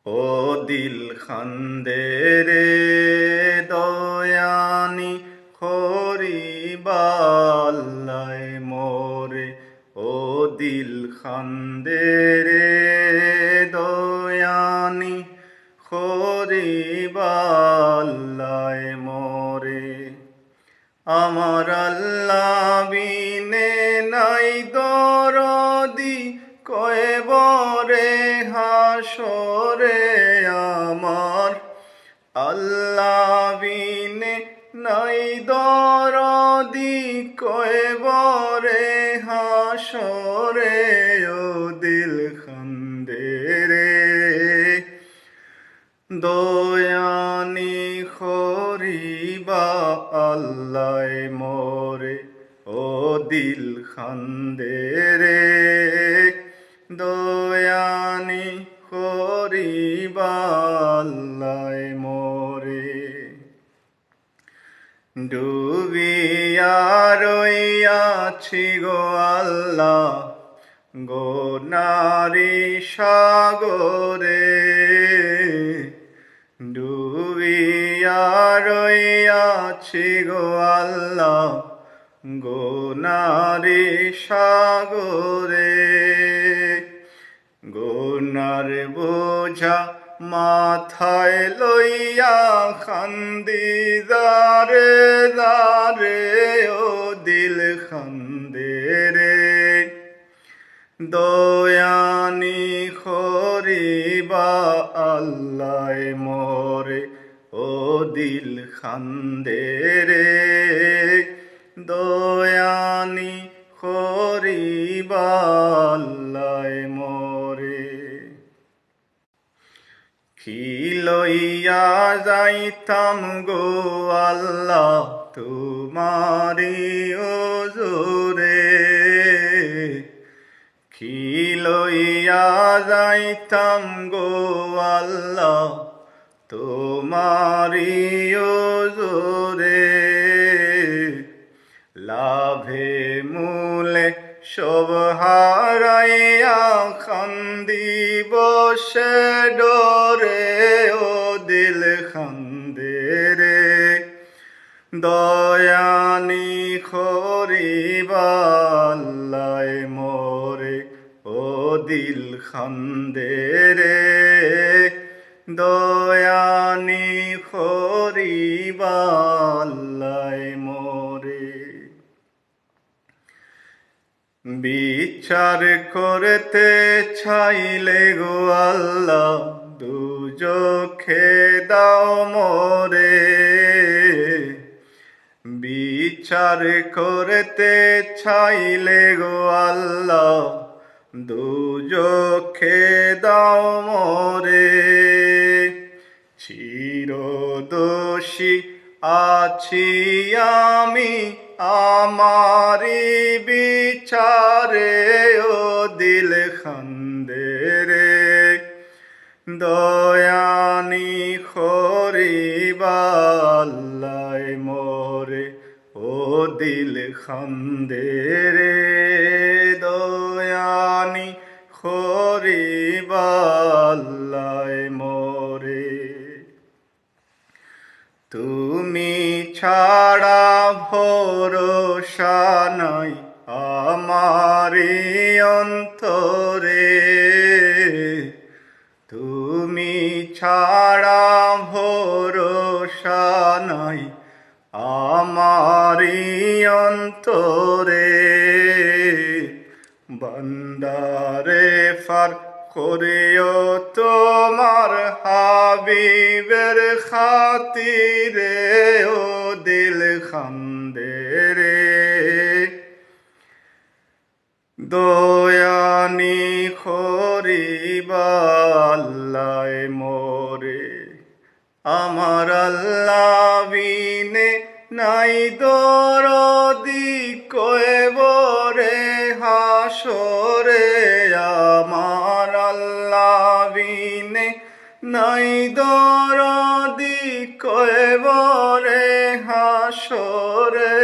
ও দিল খান্দে রে দয়ানি খরিবাল্লায় মোরে। ও দিল খান্দে রে দয়ানি খরিবাল্লায় মোরে। আমার আল্লাহ বিনে নাই দরদি কয়বরে হাসরে। আমার আল্লাহ বিনে নাই দরদি কয়বরে হাসরে। ও দিল খান্দে রে দয়ানি খরিবা আল্লায় মোরে। ও দিল খান্দে রে দয়ানি খরিবা আল্লায় মোরে। ডুবিয়া রইয়াছি গো আল্লাহ গো নারী সাগরে। ডুবিয়া রইয়াছি গো আল্লাহ গো নারী সাগরে। গুনার বোঝা মাথায় লইয়া খান্দি দারে দারে। ও দিল খান্দে রে দয়ানি খরিবা আল্লায় মোরে। ও দিল খান্দে রে দয়ানি খরিবা আল্লায় মোরে। কি লইয়া যাইতাম গো আল্লাহ তোমারি ওজরে। কি লইয়া যাইতাম গো আল্লাহ তোমারি ওজরে। লাভে মূলে সব হারাইয়া খান্দি বসে ডরে। ও দিল খান্দে রে দয়ানি খরিবা আল্লায় মোরে। ও দিল খান্দে রে দয়ানি খরিবা আল্লায় মোরে। বিচার করতে চাইলে গো আল্লাহ দুজখে দাও মোরে। বিচার করতে চাইলে গো আল্লাহ দুজখে দাও মোরে। চিরদোষী আছি আমি আমারি বিচারে। ও দিল খান্দে রে দয়ানি খরিবা আল্লায় মোরে। ও দিল খান্দে রে দয়ানি খরিবা আল্লায় মোরে। তুমি ছাড়া ভরসা নাই আমারি অন্তরে। তুমি ছাড়া ভরসা নাই আমারি অন্তরে। বান্দারে ফার করিও তোমার হাবিবের খাতিরে। ও দিল খান্দে রে দয়ানি খরিবা আল্লায় মোরে। আমার আল্লাহ বিনে নাই দরদি কয়বরে হাসরে। আমার আল্লাহ বিনে নাই দরদি কয়বরে হাসরে।